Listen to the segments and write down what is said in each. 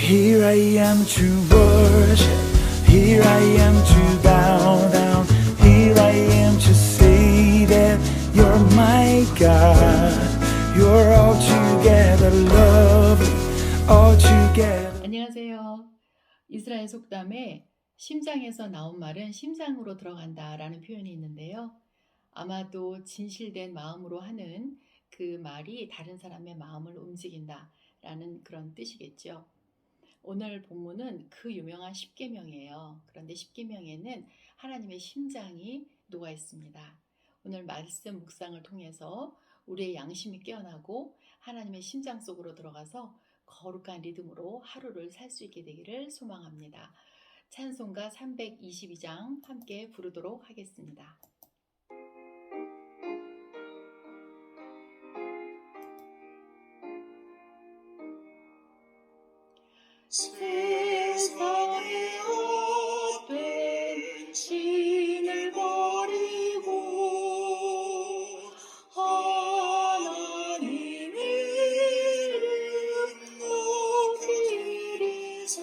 Here I am to worship. Here I am to bow down. Here I am to say that you're my God. You're altogether lovely, altogether. 안녕하세요. 이스라엘 속담에 심장에서 나온 말은 심장으로 들어간다라는 표현이 있는데요. 아마도 진실된 마음으로 하는 그 말이 다른 사람의 마음을 움직인다라는 그런 뜻이겠죠. 오늘 본문은 그 유명한 십계명이에요. 그런데 십계명에는 하나님의 심장이 녹아 있습니다. 오늘 말씀 묵상을 통해서 우리의 양심이 깨어나고 하나님의 심장 속으로 들어가서 거룩한 리듬으로 하루를 살 수 있게 되기를 소망합니다. 찬송가 322장 함께 부르도록 하겠습니다. 세상의 헛된 신을 버리고 하나님 이름 높이 드리세.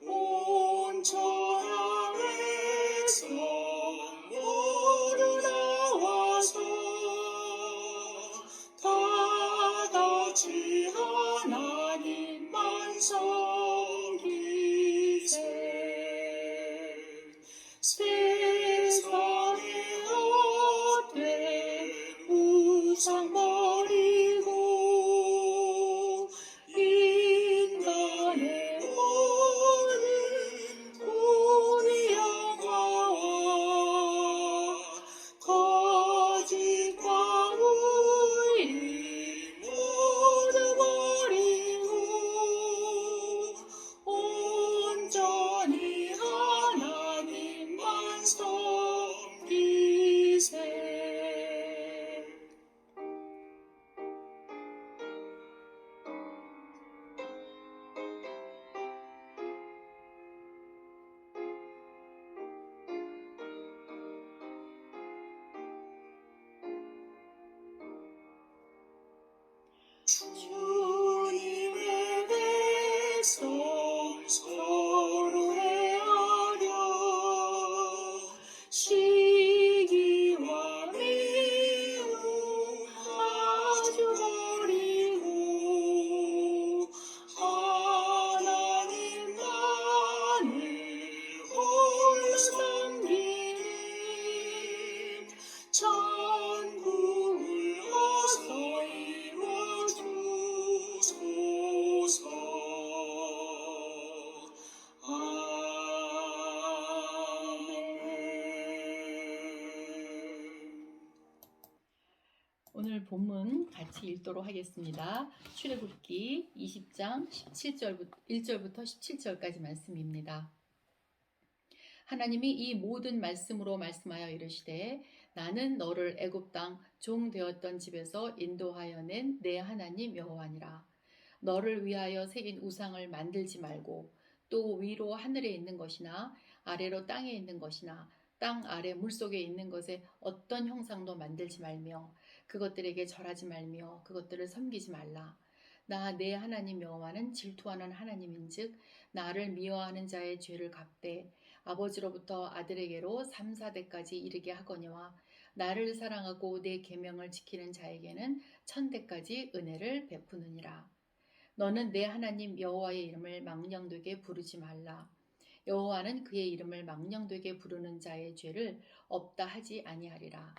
온 천하에서 모두 나와서 다 같이 하나님만 섬기세. 세상의 헛된 우상 버리고 인간의 모든 돈의 영화와 거짓과 우의 모두 버리고 온전히 하나님만 섬기세. 주님의 백성 서로 헤아려 시기와 미움 아주 버리고 하나님만을 홀로 섬기는 천국을 어서 이루어주소서. 아멘. 오늘 본문 같이 읽도록 하겠습니다. 출애굽기 20장 1절부터 17절까지 말씀입니다. 하나님이 이 모든 말씀으로 말씀하여 이르시되 나는 너를 애굽 땅 종 되었던 집에서 인도하여 낸 내 하나님 여호와니라. 너를 위하여 새긴 우상을 만들지 말고 또 위로 하늘에 있는 것이나 아래로 땅에 있는 것이나 땅 아래 물속에 있는 것에 어떤 형상도 만들지 말며 그것들에게 절하지 말며 그것들을 섬기지 말라. 나 내 하나님 여호와는 질투하는 하나님인즉 나를 미워하는 자의 죄를 갚되 아버지로부터 아들에게로 3, 4대까지 이르게 하거니와 나를 사랑하고 내 계명을 지키는 자에게는 1000대까지 은혜를 베푸느니라. 너는 내 하나님 여호와의 이름을 망령되게 부르지 말라. 여호와는 그의 이름을 망령되게 부르는 자의 죄를 없다 하지 아니하리라.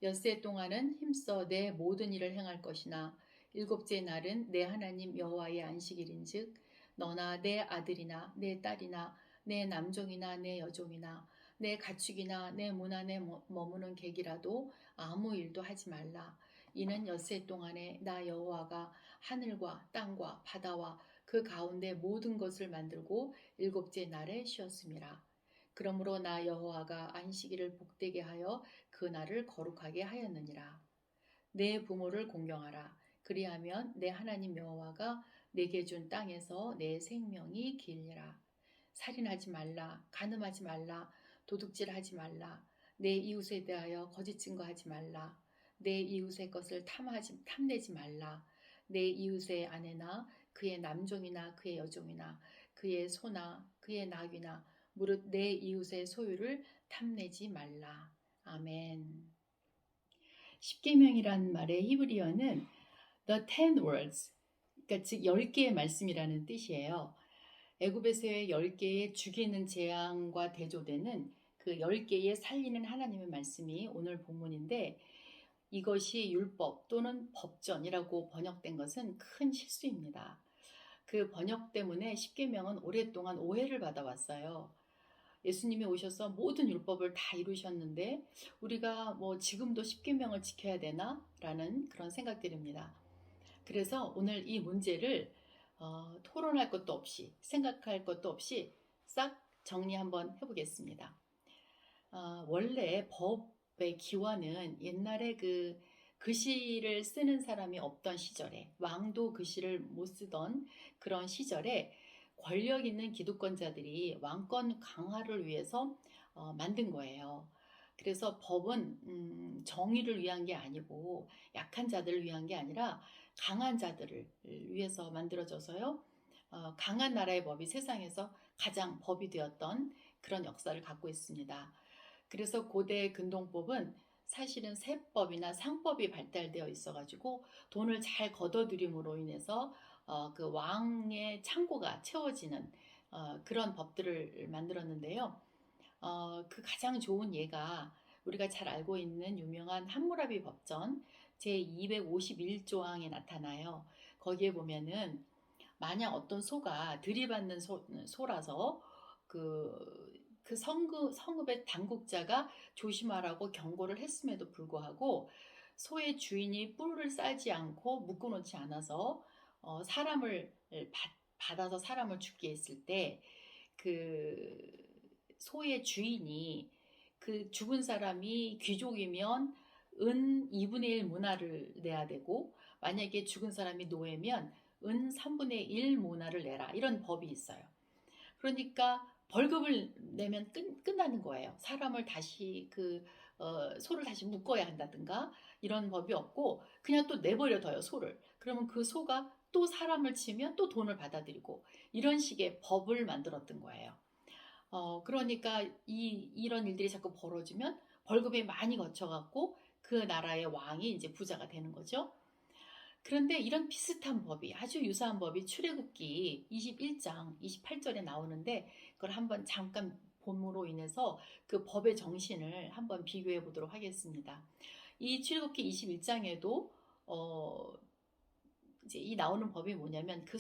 엿새 동안은 힘써 내 모든 일을 행할 것이나 일곱째 날은 내 하나님 여호와의 안식일인즉 너나 내 아들이나 내 딸이나 내 남종이나 내 여종이나 내 가축이나 내 문 안에 머무는 객이라도 아무 일도 하지 말라. 이는 엿새 동안에 나 여호와가 하늘과 땅과 바다와 그 가운데 모든 것을 만들고 일곱째 날에 쉬었음이라. 그러므로 나 여호와가 안식일을 복되게 하여 그 날을 거룩하게 하였느니라. 내 부모를 공경하라. 그리하면 내 하나님 여호와가 내게 준 땅에서 내 생명이 길리라. 살인하지 말라. 간음하지 말라. 도둑질하지 말라. 내 이웃에 대하여 거짓 증거하지 말라. 내 이웃의 것을 탐내지 말라. 내 이웃의 아내나 그의 남종이나 그의 여종이나 그의 소나 그의 낙이나 무릇 내 이웃의 소유를 탐내지 말라. 아멘. 십계명이란 말의 히브리어는 the 10 words, 그러니까 즉 10개의 말씀이라는 뜻이에요. 애굽에서의 10개의 죽이는 재앙과 대조되는 그 10개의 살리는 하나님의 말씀이 오늘 본문인데, 이것이 율법 또는 법전이라고 번역된 것은 큰 실수입니다. 그 번역 때문에 십계명은 오랫동안 오해를 받아왔어요. 예수님이 오셔서 모든 율법을 다 이루셨는데 우리가 뭐 지금도 십계명을 지켜야 되나? 라는 그런 생각들입니다. 그래서 오늘 이 문제를 토론할 것도 없이 생각할 것도 없이 싹 정리 한번 해보겠습니다. 원래 법의 기원은 옛날에 그 글씨를 쓰는 사람이 없던 시절에, 왕도 글씨를 못 쓰던 그런 시절에 권력 있는 기득권자들이 왕권 강화를 위해서 만든 거예요. 그래서 법은 정의를 위한 게 아니고 약한 자들을 위한 게 아니라 강한 자들을 위해서 만들어져서요. 강한 나라의 법이 세상에서 가장 법이 되었던 그런 역사를 갖고 있습니다. 그래서 고대 근동법은 사실은 세법이나 상법이 발달되어 있어가지고 돈을 잘 걷어들임으로 인해서 그 왕의 창고가 채워지는 그런 법들을 만들었는데요. 그 가장 좋은 예가 우리가 잘 알고 있는 유명한 함무라비 법전 제251조항에 나타나요. 거기에 보면은 만약 어떤 소가 들이받는 소라서 그 성읍의 당국자가 조심하라고 경고를 했음에도 불구하고 소의 주인이 뿔을 싸지 않고 묶어놓지 않아서 사람을 받아서 사람을 죽게 했을 때 그 소의 주인이 그 죽은 사람이 귀족이면 은 2분의 1 모나를 내야 되고, 만약에 죽은 사람이 노예면 은 3분의 1 모나를 내라, 이런 법이 있어요. 그러니까 벌금을 내면 끝나는 거예요. 사람을 다시 소를 다시 묶어야 한다든가 이런 법이 없고 그냥 또 내버려둬요, 소를. 그러면 그 소가 또 사람을 치면 또 돈을 받아들이고 이런 식의 법을 만들었던 거예요. 그러니까 이런 일들이 자꾸 벌어지면 벌금이 많이 거쳐갖고 그 나라의 왕이 이제 부자가 되는 거죠. 그런데 이런 비슷한 법이, 아주 유사한 법이 출애굽기 21장 28절에 나오는데, 그걸 한번 잠깐 본으로 인해서 그 법의 정신을 한번 비교해 보도록 하겠습니다. 이 출애굽기 21장에도 이제 이 나오는 법이 뭐냐면, 그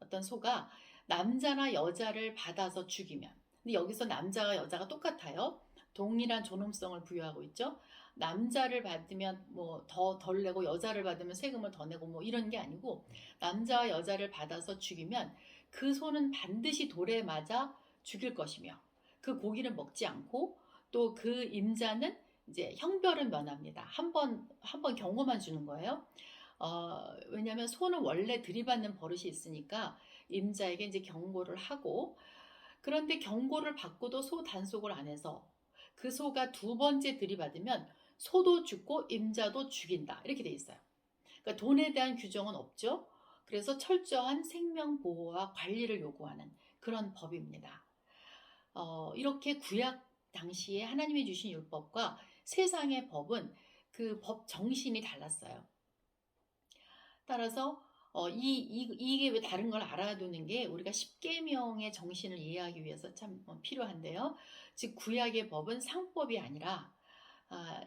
어떤 소가 남자나 여자를 받아서 죽이면, 근데 여기서 남자와 여자가 똑같아요. 동일한 존엄성을 부여하고 있죠. 남자를 받으면 뭐 더 덜 내고 여자를 받으면 세금을 더 내고 뭐 이런 게 아니고, 남자와 여자를 받아서 죽이면 그 소는 반드시 돌에 맞아 죽일 것이며 그 고기를 먹지 않고, 또 그 임자는 이제 형벌은 면합니다. 한 번 경고만 주는 거예요. 왜냐하면 소는 원래 들이받는 버릇이 있으니까 임자에게 이제 경고를 하고, 그런데 경고를 받고도 소 단속을 안 해서 그 소가 2번째 들이받으면 소도 죽고 임자도 죽인다, 이렇게 돼 있어요. 그러니까 돈에 대한 규정은 없죠. 그래서 철저한 생명 보호와 관리를 요구하는 그런 법입니다. 이렇게 구약 당시에 하나님이 주신 율법과 세상의 법은 그 법 정신이 달랐어요. 따라서 이게 왜 다른 걸 알아두는 게 우리가 십계명의 정신을 이해하기 위해서 참 필요한데요. 즉 구약의 법은 상법이 아니라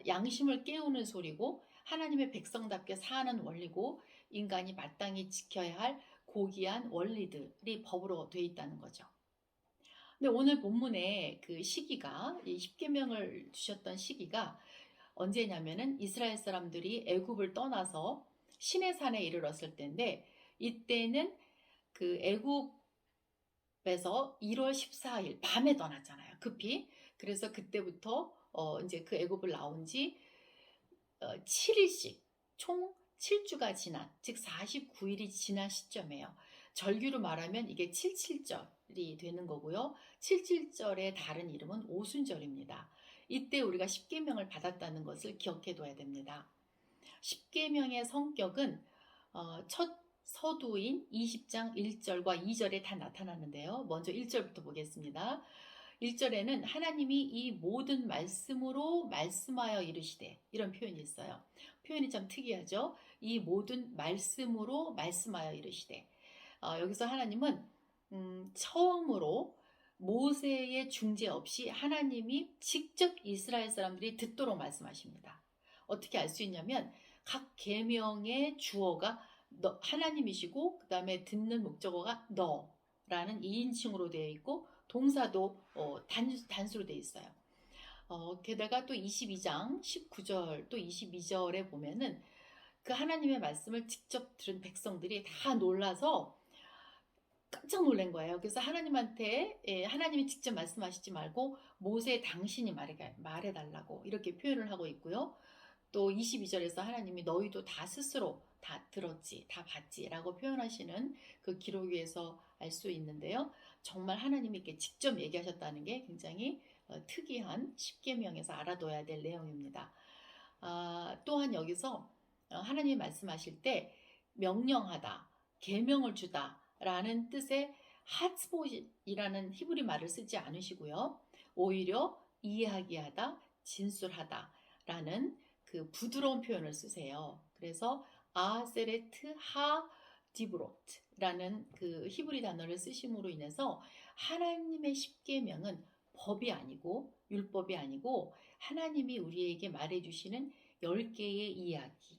양심을 깨우는 소리고 하나님의 백성답게 사는 원리고 인간이 마땅히 지켜야 할 고귀한 원리들이 법으로 되어 있다는 거죠. 근데 오늘 본문의 그 시기가, 이 십계명을 주셨던 시기가 언제냐면은 이스라엘 사람들이 애굽을 떠나서 시내산에 이르렀을 때인데, 이때는 그 애굽에서 1월 14일 밤에 떠났잖아요, 급히. 그래서 그때부터 이제 그 애굽을 나온 지 7일씩 총 7주가 지난, 즉 49일이 지난 시점이에요. 절규로 말하면 이게 77절이 되는 거고요. 77절의 다른 이름은 오순절입니다. 이때 우리가 십계명을 받았다는 것을 기억해 둬야 됩니다. 십계명의 성격은 첫 서두인 20장 1절과 2절에 다 나타나는데요. 먼저 1절부터 보겠습니다. 1절에는 하나님이 이 모든 말씀으로 말씀하여 이르시되, 이런 표현이 있어요. 표현이 참 특이하죠. 이 모든 말씀으로 말씀하여 이르시되, 여기서 하나님은 처음으로 모세의 중재 없이 하나님이 직접 이스라엘 사람들이 듣도록 말씀하십니다. 어떻게 알 수 있냐면 각 계명의 주어가 너, 하나님이시고, 그 다음에 듣는 목적어가 너라는 2인칭으로 되어 있고, 동사도 단수로 되어 있어요. 게다가 또 22장 19절 또 22절에 보면은 그 하나님의 말씀을 직접 들은 백성들이 다 놀라서 깜짝 놀란 거예요. 그래서 하나님한테 하나님이 직접 말씀하시지 말고 모세 당신이 말해달라고 이렇게 표현을 하고 있고요. 또 22절에서 하나님이 너희도 다 스스로 다 들었지, 다 봤지 라고 표현하시는 그 기록에서 알 수 있는데요. 정말 하나님이 이렇게 직접 얘기하셨다는 게 굉장히 특이한 십계명에서 알아둬야 될 내용입니다. 또한 여기서 하나님이 말씀하실 때 명령하다, 계명을 주다 라는 뜻의 하츠봇이라는 히브리 말을 쓰지 않으시고요. 오히려 이야기하다, 진술하다 라는 그 부드러운 표현을 쓰세요. 그래서 아세레트 하 디브로트라는 그 히브리 단어를 쓰심으로 인해서 하나님의 십계명은 법이 아니고 율법이 아니고 하나님이 우리에게 말해주시는 10개의 이야기,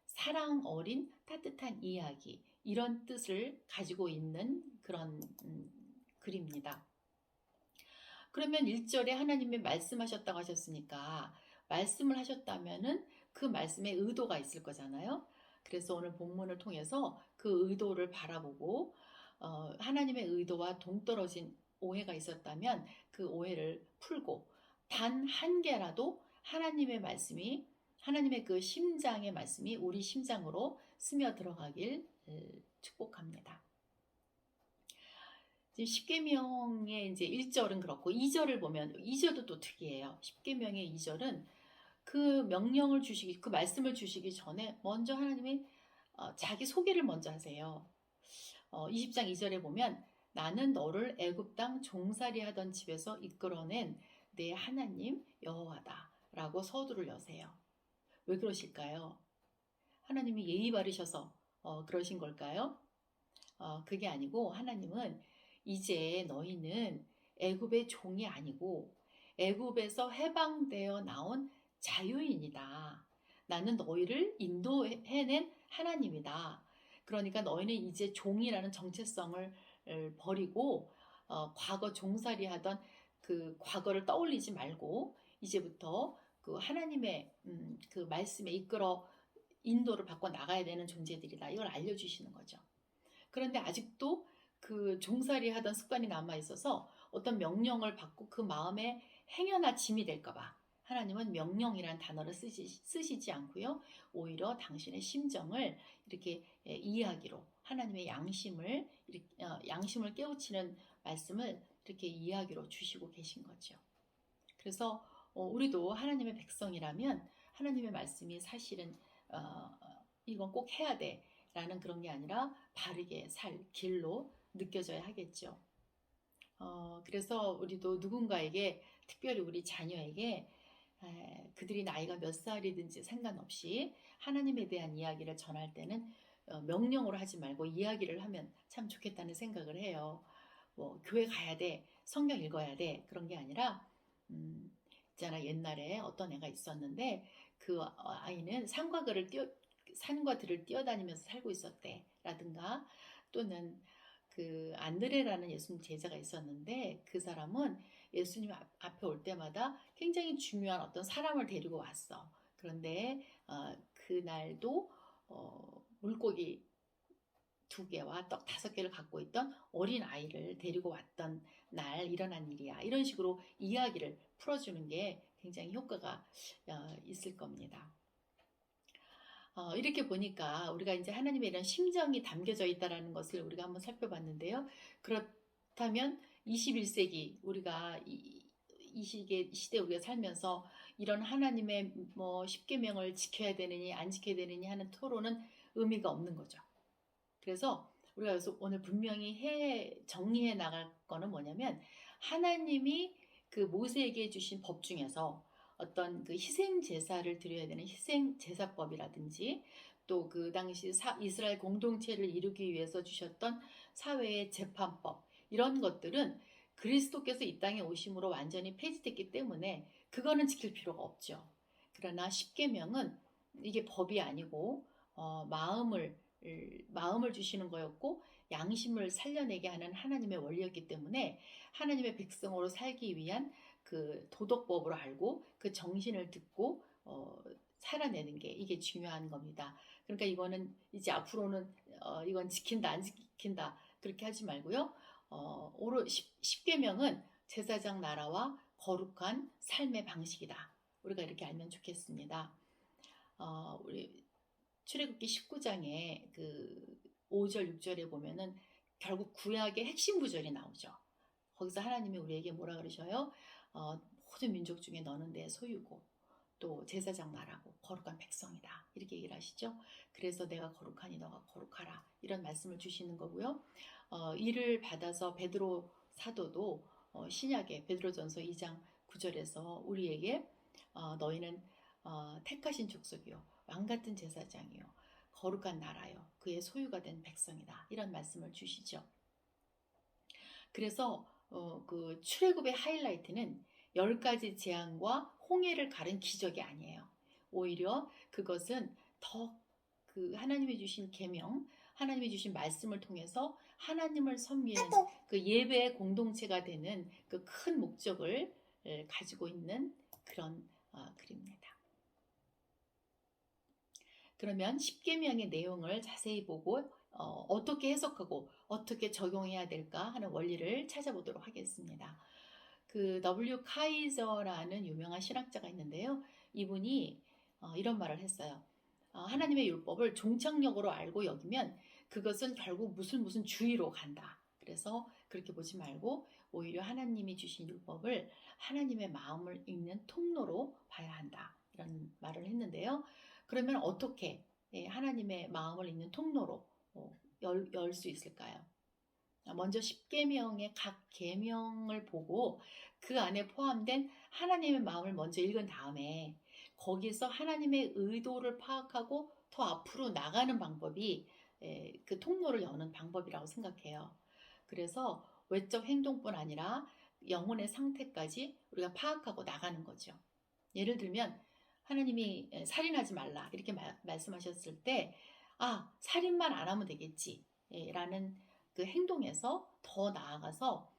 사랑 어린 따뜻한 이야기, 이런 뜻을 가지고 있는 그런 글입니다. 그러면 1절에 하나님이 말씀하셨다고 하셨으니까 말씀을 하셨다면은 그 말씀에 의도가 있을 거잖아요. 그래서 오늘 본문을 통해서 그 의도를 바라보고 하나님의 의도와 동떨어진 오해가 있었다면 그 오해를 풀고 단 한 개라도 하나님의 말씀이, 하나님의 그 심장의 말씀이 우리 심장으로 스며 들어가길 축복합니다. 지금 십계명의 이제 1절은 그렇고 2절을 보면 2절도 또 특이해요. 십계명의 2절은 그 명령을 주시기, 그 말씀을 주시기 전에 먼저 하나님이 자기 소개를 먼저 하세요. 20장 2절에 보면 나는 너를 애굽 땅 종살이 하던 집에서 이끌어낸 내 하나님 여호와다 라고 서두를 여세요. 왜 그러실까요? 하나님이 예의 바르셔서 그러신 걸까요? 그게 아니고 하나님은 이제 너희는 애굽의 종이 아니고 애굽에서 해방되어 나온 자유인이다. 나는 너희를 인도해낸 하나님이다. 그러니까 너희는 이제 종이라는 정체성을 버리고 과거 종살이 하던 그 과거를 떠올리지 말고 이제부터 그 하나님의 그 말씀에 이끌어 인도를 받고 나가야 되는 존재들이다. 이걸 알려주시는 거죠. 그런데 아직도 그 종살이 하던 습관이 남아 있어서 어떤 명령을 받고 그 마음에 행여나 짐이 될까봐 하나님은 명령이란 단어를 쓰시지 않고요. 오히려 당신의 심정을 이렇게 이야기로 하나님의 양심을 깨우치는 말씀을 이렇게 이야기로 주시고 계신 거죠. 그래서 우리도 하나님의 백성이라면 하나님의 말씀이 사실은 이건 꼭 해야 돼 라는 그런 게 아니라 바르게 살 길로 느껴져야 하겠죠. 그래서 우리도 누군가에게, 특별히 우리 자녀에게 그들이 나이가 몇 살이든지 상관없이 하나님에 대한 이야기를 전할 때는 명령으로 하지 말고 이야기를 하면 참 좋겠다는 생각을 해요. 뭐 교회 가야 돼, 성경 읽어야 돼, 그런 게 아니라 있잖아, 옛날에 어떤 애가 있었는데 그 아이는 산과 들을 뛰어다니면서 살고 있었대 라든가, 또는 그 안드레라는 예수님 제자가 있었는데 그 사람은 예수님 앞에 올 때마다 굉장히 중요한 어떤 사람을 데리고 왔어. 그런데 그날도 물고기 2개와 떡 5개를 갖고 있던 어린 아이를 데리고 왔던 날 일어난 일이야. 이런 식으로 이야기를 풀어주는 게 굉장히 효과가 있을 겁니다. 이렇게 보니까 우리가 이제 하나님의 이런 심정이 담겨져 있다는 것을 우리가 한번 살펴봤는데요. 그렇다면 21세기 우리가 이 시대에 우리가 살면서 이런 하나님의 뭐 십계명을 지켜야 되느니 안 지켜야 되느니 하는 토론은 의미가 없는 거죠. 그래서 우리가 여기서 오늘 분명히 정리해 나갈 거는 뭐냐면 하나님이 그 모세에게 주신 법 중에서 어떤 그 희생 제사를 드려야 되는 희생 제사법이라든지 또 그 당시 이스라엘 공동체를 이루기 위해서 주셨던 사회의 재판법 이런 것들은 그리스도께서 이 땅에 오심으로 완전히 폐지됐기 때문에 그거는 지킬 필요가 없죠. 그러나 십계명은 이게 법이 아니고 마음을 주시는 거였고 양심을 살려내게 하는 하나님의 원리였기 때문에 하나님의 백성으로 살기 위한 그 도덕법으로 알고 그 정신을 듣고 살아내는 게 이게 중요한 겁니다. 그러니까 이거는 이제 앞으로는 이건 지킨다 안 지킨다 그렇게 하지 말고요. 십계명은 제사장 나라와 거룩한 삶의 방식이다. 우리가 이렇게 알면 좋겠습니다. 우리 출애굽기 19장에 그 5절 6절에 보면은 결국 구약의 핵심 구절이 나오죠. 거기서 하나님이 우리에게 뭐라 그러셔요? 모든 민족 중에 너는 내 소유고 또 제사장 나라고 거룩한 백성이다 이렇게 얘기를 하시죠. 그래서 내가 거룩하니 너가 거룩하라 이런 말씀을 주시는 거고요. 이를 받아서 베드로 사도도 신약의 베드로전서 2장 9절에서 우리에게 너희는 택하신 족속이요 왕같은 제사장이요 거룩한 나라요 그의 소유가 된 백성이다 이런 말씀을 주시죠. 그래서 그 출애굽의 하이라이트는 10가지 재앙과 홍해를 가른 기적이 아니에요. 오히려 그것은 더 그 하나님이 주신 계명, 하나님이 주신 말씀을 통해서 하나님을 섬기는 그 예배의 공동체가 되는 그 큰 목적을 가지고 있는 그런 글입니다. 그러면 십계명의 내용을 자세히 보고 어떻게 해석하고 어떻게 적용해야 될까 하는 원리를 찾아보도록 하겠습니다. 그 W. 카이저라는 유명한 신학자가 있는데요. 이분이 이런 말을 했어요. 하나님의 율법을 종착역으로 알고 여기면 그것은 결국 무슨 주의로 간다. 그래서 그렇게 보지 말고 오히려 하나님이 주신 율법을 하나님의 마음을 읽는 통로로 봐야 한다. 이런 말을 했는데요. 그러면 어떻게 하나님의 마음을 읽는 통로로 열 수 있을까요? 먼저 십계명의 각 계명을 보고 그 안에 포함된 하나님의 마음을 먼저 읽은 다음에 거기서 하나님의 의도를 파악하고 더 앞으로 나가는 방법이 그 통로를 여는 방법이라고 생각해요. 그래서 외적 행동뿐 아니라 영혼의 상태까지 우리가 파악하고 나가는 거죠. 예를 들면 하나님이 살인하지 말라 이렇게 말씀하셨을 때 살인만 안 하면 되겠지 라는 그 행동에서 더 나아가서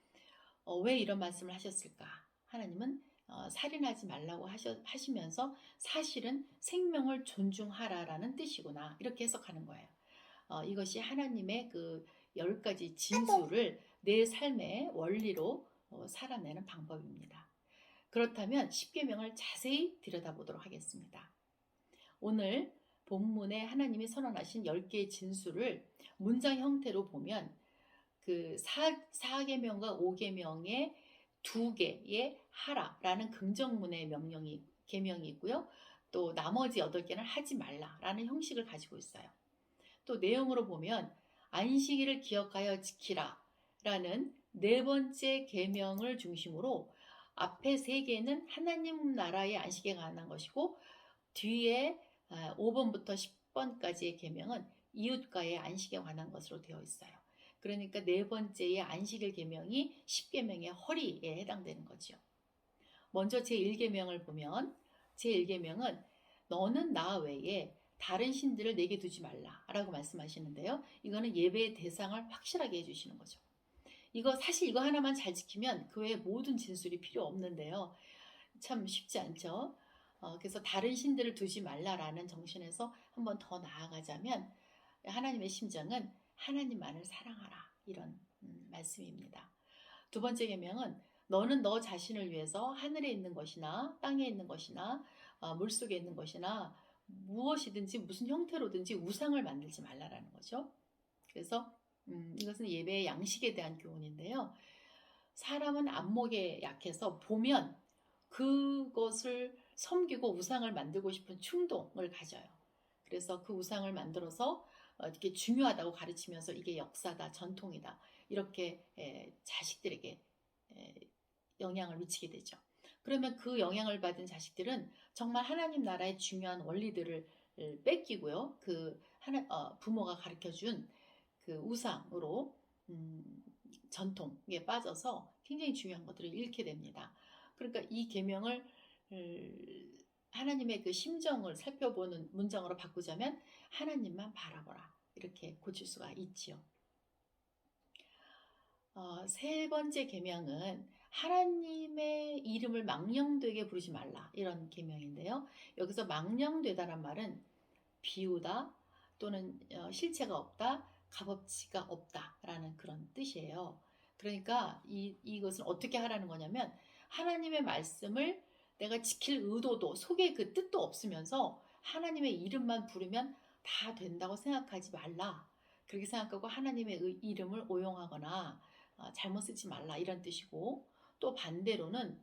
왜 이런 말씀을 하셨을까? 하나님은 살인하지 말라고 하시면서 사실은 생명을 존중하라라는 뜻이구나 이렇게 해석하는 거예요. 이것이 하나님의 그 10가지 진수를 내 삶의 원리로 살아내는 방법입니다. 그렇다면 십계명을 자세히 들여다보도록 하겠습니다. 오늘 본문에 하나님이 선언하신 10개의 진수를 문장 형태로 보면 그 4계명과 5계명의 2개의 하라라는 긍정문의 계명이 있고요. 또 나머지 8개는 하지 말라라는 형식을 가지고 있어요. 또 내용으로 보면 안식일을 기억하여 지키라라는 4번째 계명을 중심으로 앞에 3개는 하나님 나라의 안식에 관한 것이고 뒤에 5번부터 10번까지의 계명은 이웃과의 안식에 관한 것으로 되어 있어요. 그러니까 4번째의 안식일 계명이 10계명의 허리에 해당되는 거죠. 먼저 제1계명을 보면 제1계명은 너는 나 외에 다른 신들을 내게 두지 말라라고 말씀하시는데요. 이거는 예배의 대상을 확실하게 해주시는 거죠. 사실 이거 하나만 잘 지키면 그 외에 모든 진술이 필요 없는데요. 참 쉽지 않죠. 그래서 다른 신들을 두지 말라라는 정신에서 한번 더 나아가자면 하나님의 심정은 하나님만을 사랑하라 이런 말씀입니다. 2번째 계명은 너는 너 자신을 위해서 하늘에 있는 것이나 땅에 있는 것이나 물속에 있는 것이나 무엇이든지 무슨 형태로든지 우상을 만들지 말라라는 거죠. 그래서 이것은 예배의 양식에 대한 교훈인데요. 사람은 안목에 약해서 보면 그것을 섬기고 우상을 만들고 싶은 충동을 가져요. 그래서 그 우상을 만들어서 이렇게 중요하다고 가르치면서 이게 역사다, 전통이다 이렇게 자식들에게 영향을 미치게 되죠. 그러면 그 영향을 받은 자식들은 정말 하나님 나라의 중요한 원리들을 뺏기고요. 부모가 가르쳐준 그 우상으로 전통에 빠져서 굉장히 중요한 것들을 잃게 됩니다. 그러니까 이 계명을 하나님의 그 심정을 살펴보는 문장으로 바꾸자면 하나님만 바라보라 이렇게 고칠 수가 있지요. 세 번째 계명은 하나님의 이름을 망령되게 부르지 말라 이런 계명인데요. 여기서 망령되다란 말은 비우다 또는 실체가 없다, 값어치가 없다라는 그런 뜻이에요. 그러니까 이것은 어떻게 하라는 거냐면 하나님의 말씀을 내가 지킬 의도도 속에 그 뜻도 없으면서 하나님의 이름만 부르면 다 된다고 생각하지 말라. 그렇게 생각하고 하나님의 이름을 오용하거나 잘못 쓰지 말라 이런 뜻이고, 또 반대로는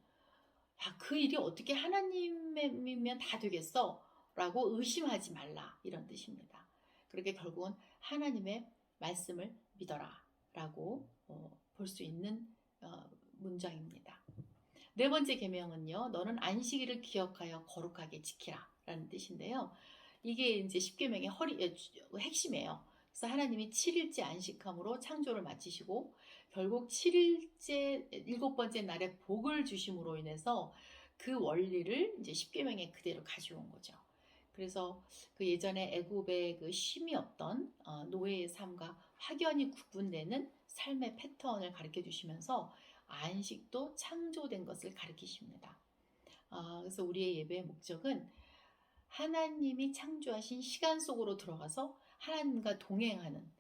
그 일이 어떻게 하나님이면 다 되겠어? 라고 의심하지 말라 이런 뜻입니다. 그렇게 결국은 하나님의 말씀을 믿어라 라고 볼 수 있는 문장입니다. 네 번째 계명은요, 너는 안식일을 기억하여 거룩하게 지키라 라는 뜻인데요. 이게 이제 십계명의 핵심이에요. 그래서 하나님이 7일째 안식함으로 창조를 마치시고 결국 7일째 일곱 번째 날에 복을 주심으로 인해서 그 원리를 이제 십계명에 그대로 가져온 거죠. 그래서 그 예전에 애굽의 그 쉼이 없던 노예의 삶과 확연히 구분되는 삶의 패턴을 가르쳐 주시면서 안식도 창조된 것을 가르치십니다. 그래서 우리의 예배의 목적은 하나님이 창조하신 시간 속으로 들어가서 하나님과 동행하는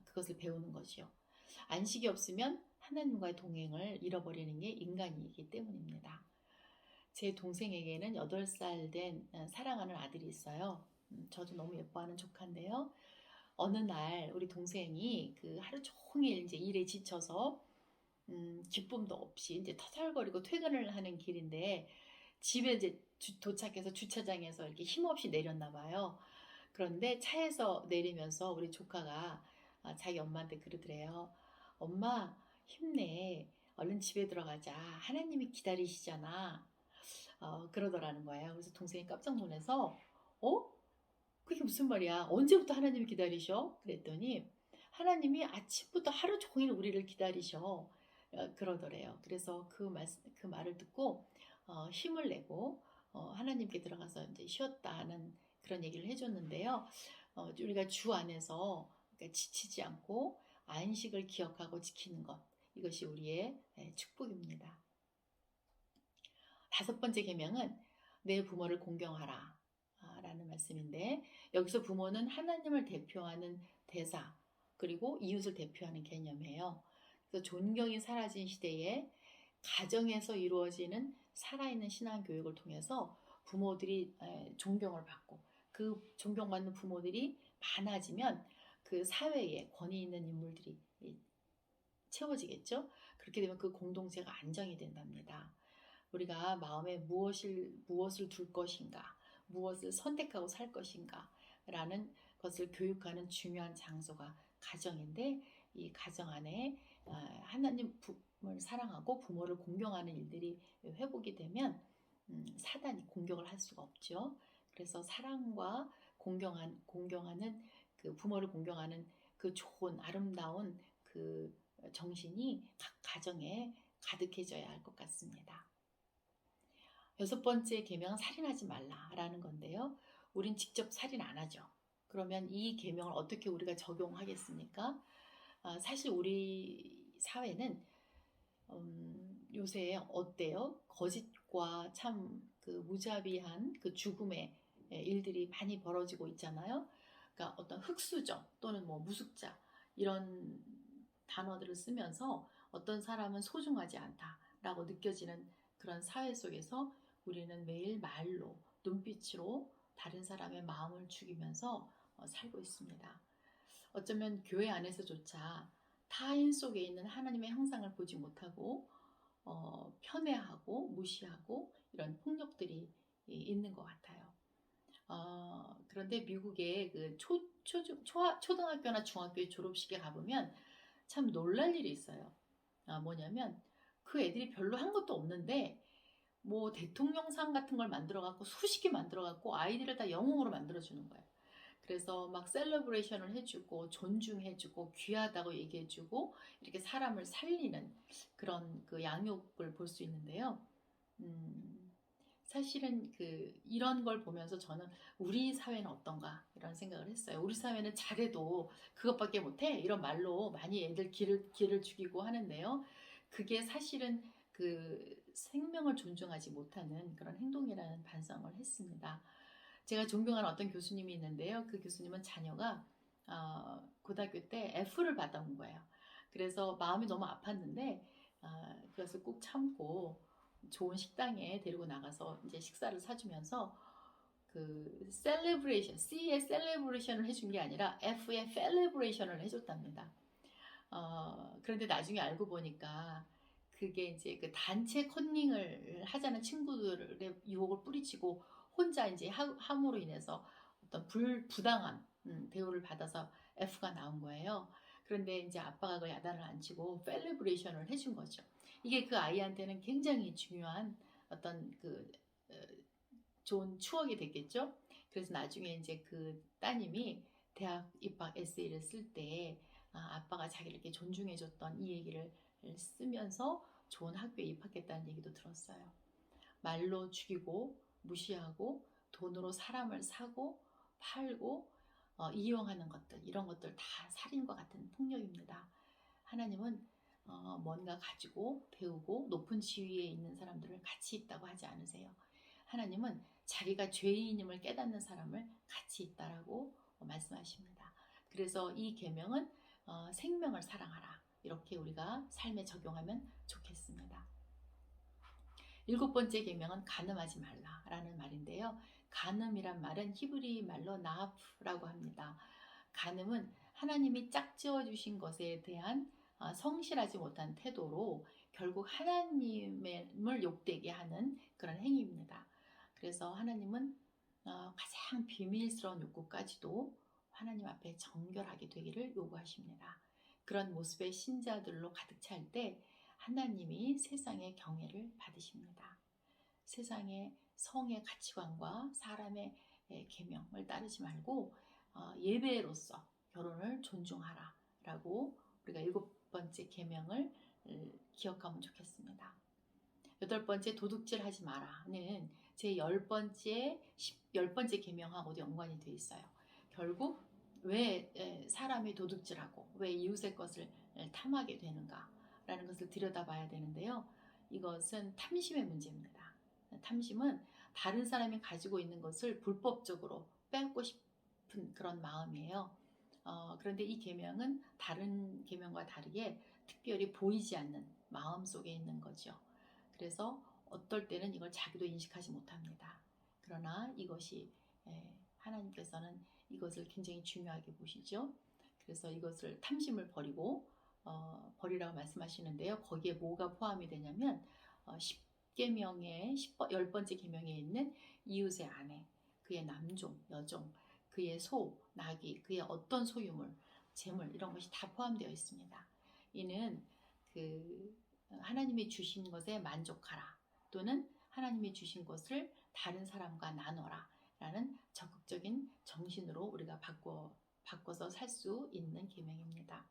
그것을 배우는 것이요. 안식이 없으면 하나님과의 동행을 잃어버리는 게 인간이기 때문입니다. 제 동생에게는 8살 된 사랑하는 아들이 있어요. 저도 너무 예뻐하는 조카인데요. 어느 날 우리 동생이 그 하루 종일 이제 일에 지쳐서 기쁨도 없이 이제 터덜거리고 퇴근을 하는 길인데 집에 이제 도착해서 주차장에서 이렇게 힘없이 내렸나 봐요. 그런데 차에서 내리면서 우리 조카가 자기 엄마한테 그러더래요. 엄마 힘내. 얼른 집에 들어가자. 하나님이 기다리시잖아. 그러더라는 거예요. 그래서 동생이 깜짝 놀라서 그게 무슨 말이야? 언제부터 하나님이 기다리셔? 그랬더니 하나님이 아침부터 하루 종일 우리를 기다리셔. 그러더래요. 그래서 그 말을 듣고 힘을 내고 하나님께 들어가서 이제 쉬었다는 그런 얘기를 해줬는데요. 우리가 주 안에서 그러니까 지치지 않고 안식을 기억하고 지키는 것, 이것이 우리의 축복입니다. 5번째 계명은 내 부모를 공경하라 라는 말씀인데, 여기서 부모는 하나님을 대표하는 대사 그리고 이웃을 대표하는 개념이에요. 그래서 존경이 사라진 시대에 가정에서 이루어지는 살아있는 신앙교육을 통해서 부모들이 존경을 받고 그 존경받는 부모들이 많아지면 그 사회에 권위 있는 인물들이 채워지겠죠. 그렇게 되면 그 공동체가 안정이 된답니다. 우리가 마음에 무엇을 둘 것인가, 무엇을 선택하고 살 것인가 라는 것을 교육하는 중요한 장소가 가정인데, 이 가정 안에 하나님을 사랑하고 부모를 공경하는 일들이 회복이 되면 사단이 공격을 할 수가 없죠. 그래서 사랑과 공경하는 그 부모를 공경하는 그 좋은 아름다운 그 정신이 각 가정에 가득해져야 할 것 같습니다. 6번째 계명은 살인하지 말라라는 건데요. 우린 직접 살인 안 하죠. 그러면 이 계명을 어떻게 우리가 적용하겠습니까? 사실 우리 사회는 요새 어때요? 거짓과 참 그 무자비한 그 죽음의 일들이 많이 벌어지고 있잖아요. 그러니까 어떤 흑수저 또는 뭐 무숙자 이런 단어들을 쓰면서 어떤 사람은 소중하지 않다라고 느껴지는 그런 사회 속에서 우리는 매일 말로, 눈빛으로 다른 사람의 마음을 죽이면서 살고 있습니다. 어쩌면 교회 안에서조차 타인 속에 있는 하나님의 형상을 보지 못하고 편애하고 무시하고 이런 폭력들이 있는 것 같아요. 그런데 미국의 그 초등학교나 중학교 졸업식에 가보면 참 놀랄 일이 있어요. 뭐냐면 그 애들이 별로 한 것도 없는데 뭐 대통령상 같은 걸 만들어 갖고 수십 개 만들어 갖고 아이들을 다 영웅으로 만들어 주는 거예요. 그래서 막 셀러브레이션을 해주고 존중해주고 귀하다고 얘기해주고 이렇게 사람을 살리는 그런 그 양육을 볼 수 있는데요. 사실은 이런 걸 보면서 저는 우리 사회는 어떤가 이런 생각을 했어요. 우리 사회는 잘해도 그것밖에 못해 이런 말로 많이 애들 기를 죽이고 하는데요. 그게 사실은 그 생명을 존중하지 못하는 그런 행동이라는 반성을 했습니다. 제가 존경하는 어떤 교수님이 있는데요. 그 교수님은 자녀가 고등학교 때 F를 받아온 거예요. 그래서 마음이 너무 아팠는데 그것을 꼭 참고 좋은 식당에 데리고 나가서 이제 식사를 사주면서 그 셀레브레이션, C의 셀레브레이션을 해준 게 아니라 F의 펠레브레이션을 해줬답니다. 그런데 나중에 알고 보니까 그게 이제 그 단체 컨닝을 하자는 친구들의 유혹을 뿌리치고 혼자 이제 함으로 인해서 어떤 부당한 대우를 받아서 F가 나온 거예요. 그런데 이제 아빠가 그 야단을 안 치고 펠레브레이션을 해준 거죠. 이게 그 아이한테는 굉장히 중요한 어떤 좋은 추억이 됐겠죠. 그래서 나중에 이제 그 따님이 대학 입학 에세이를 쓸 때 아빠가 자기를 이렇게 존중해줬던 이 얘기를 쓰면서 좋은 학교에 입학했다는 얘기도 들었어요. 말로 죽이고 무시하고 돈으로 사람을 사고 팔고 이용하는 것들, 이런 것들 다 살인과 같은 폭력입니다. 하나님은 뭔가 가지고 배우고 높은 지위에 있는 사람들을 같이 있다고 하지 않으세요. 하나님은 자기가 죄인임을 깨닫는 사람을 같이 있다라고 말씀하십니다. 그래서 이 계명은 생명을 사랑하라, 이렇게 우리가 삶에 적용하면 좋겠습니다. 7번째 계명은 간음하지 말라라는 말인데요. 간음이란 말은 히브리 말로 나하프라고 합니다. 간음은 하나님이 짝지어 주신 것에 대한 성실하지 못한 태도로 결국 하나님을 욕되게 하는 그런 행위입니다. 그래서 하나님은 가장 비밀스러운 욕구까지도 하나님 앞에 정결하게 되기를 요구하십니다. 그런 모습의 신자들로 가득 찰 때 하나님이 세상의 경애를 받으십니다. 세상의 성의 가치관과 사람의 계명을 따르지 말고 예배로서 결혼을 존중하라 라고 우리가 7번째 계명을 기억하면 좋겠습니다. 8번째 도둑질하지 마라는 제 10번째 계명하고도 연관이 되어 있어요. 결국 왜 사람이 도둑질하고 왜 이웃의 것을 탐하게 되는가 라는 것을 들여다봐야 되는데요. 이것은 탐심의 문제입니다. 탐심은 다른 사람이 가지고 있는 것을 불법적으로 빼앗고 싶은 그런 마음이에요. 그런데 이 계명은 다른 계명과 다르게 특별히 보이지 않는 마음 속에 있는 거죠. 그래서 어떨 때는 이걸 자기도 인식하지 못합니다. 그러나 이것이 하나님께서는 이것을 굉장히 중요하게 보시죠. 그래서 이것을 탐심을 버리고 버리라고 말씀하시는데요. 거기에 뭐가 포함이 되냐면 10번째 계명에 있는 이웃의 아내, 그의 남종, 여종, 그의 소, 나귀, 그의 어떤 소유물, 재물 이런 것이 다 포함되어 있습니다. 이는 하나님이 주신 것에 만족하라, 또는 하나님이 주신 것을 다른 사람과 나눠라 라는 적극적인 정신으로 우리가 바꿔서 살 수 있는 계명입니다.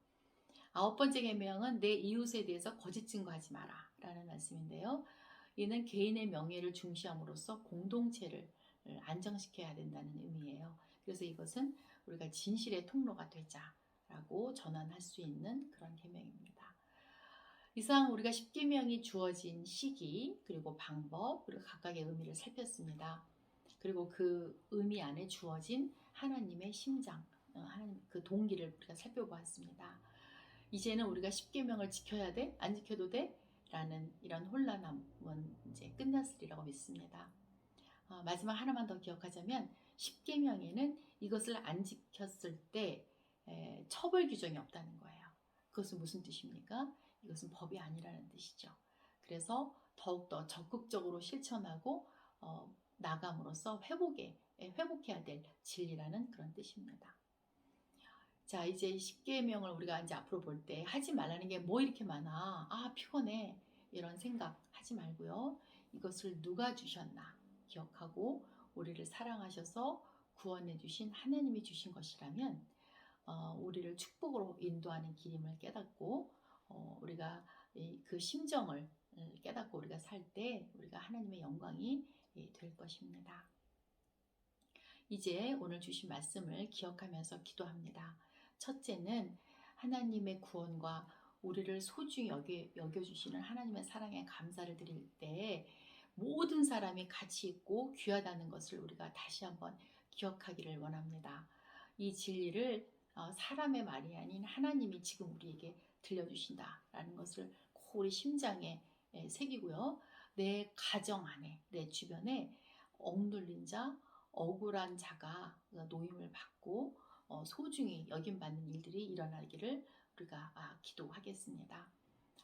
9번째 계명은 내 이웃에 대해서 거짓 증거하지 마라 라는 말씀인데요. 이는 개인의 명예를 중시함으로써 공동체를 안정시켜야 된다는 의미예요. 그래서 이것은 우리가 진실의 통로가 되자라고 전환할 수 있는 그런 계명입니다. 이상 우리가 10계명이 주어진 시기, 그리고 방법, 그리고 각각의 의미를 살폈습니다. 그리고 그 의미 안에 주어진 하나님의 심장, 하나님 그 동기를 우리가 살펴보았습니다. 이제는 우리가 10계명을 지켜야 돼? 안 지켜도 돼? 라는 이런 혼란함은 이제 끝났으리라고 믿습니다. 마지막 하나만 더 기억하자면 10계명에는 이것을 안 지켰을 때 처벌 규정이 없다는 거예요. 그것은 무슨 뜻입니까? 이것은 법이 아니라는 뜻이죠. 그래서 더욱더 적극적으로 실천하고 나감으로써 회복의 회복해야 될 진리라는 그런 뜻입니다. 자, 이제 십계명을 우리가 이제 앞으로 볼 때 하지 말라는 게 뭐 이렇게 많아? 아, 피곤해. 이런 생각 하지 말고요. 이것을 누가 주셨나 기억하고 우리를 사랑하셔서 구원해 주신 하나님이 주신 것이라면 우리를 축복으로 인도하는 길임을 깨닫고 우리가 그 심정을 깨닫고 우리가 살 때 우리가 하나님의 영광이 될 것입니다. 이제 오늘 주신 말씀을 기억하면서 기도합니다. 첫째는 하나님의 구원과 우리를 소중히 여겨주시는 하나님의 사랑에 감사를 드릴 때 모든 사람이 가치 있고 귀하다는 것을 우리가 다시 한번 기억하기를 원합니다. 이 진리를 사람의 말이 아닌 하나님이 지금 우리에게 들려주신다라는 것을 꼭 우리 심장에 새기고요. 내 가정 안에, 내 주변에 억눌린 자, 억울한 자가 노임을 받고 소중히 여김받는 일들이 일어나기를 우리가 기도하겠습니다.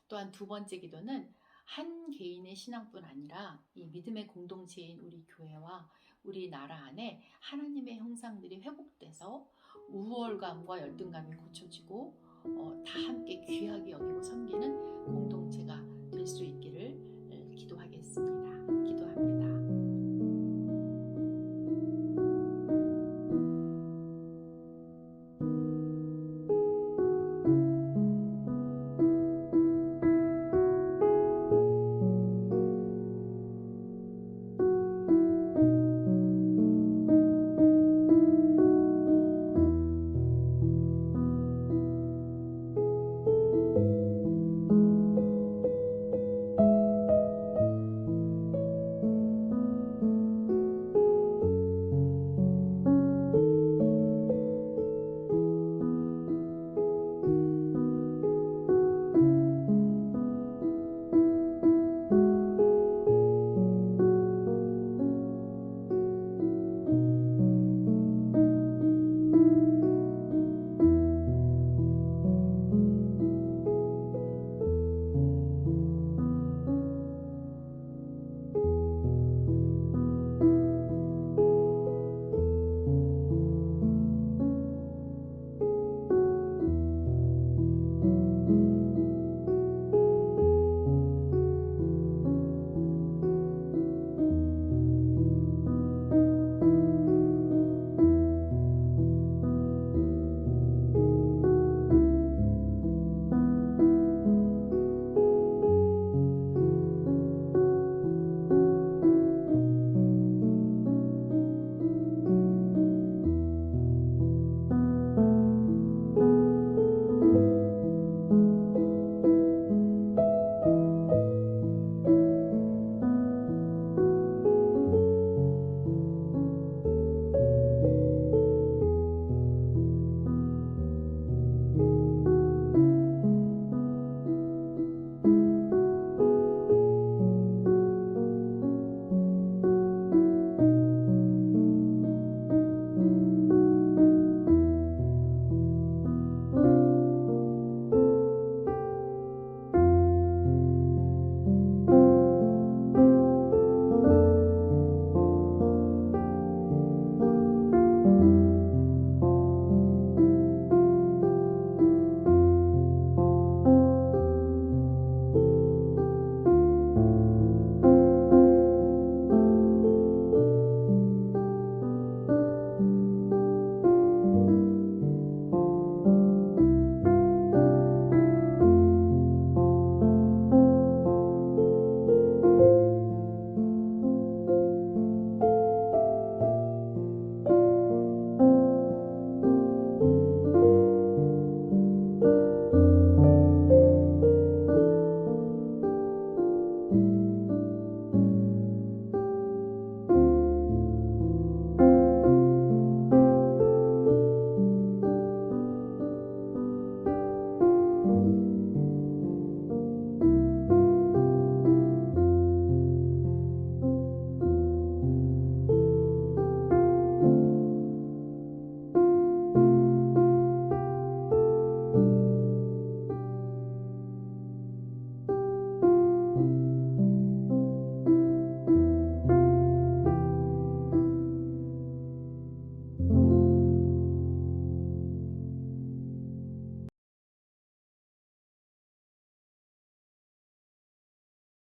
또한 두 번째 기도는 한 개인의 신앙뿐 아니라 이 믿음의 공동체인 우리 교회와 우리 나라 안에 하나님의 형상들이 회복돼서 우월감과 열등감이 고쳐지고 다 함께 귀하게 여겨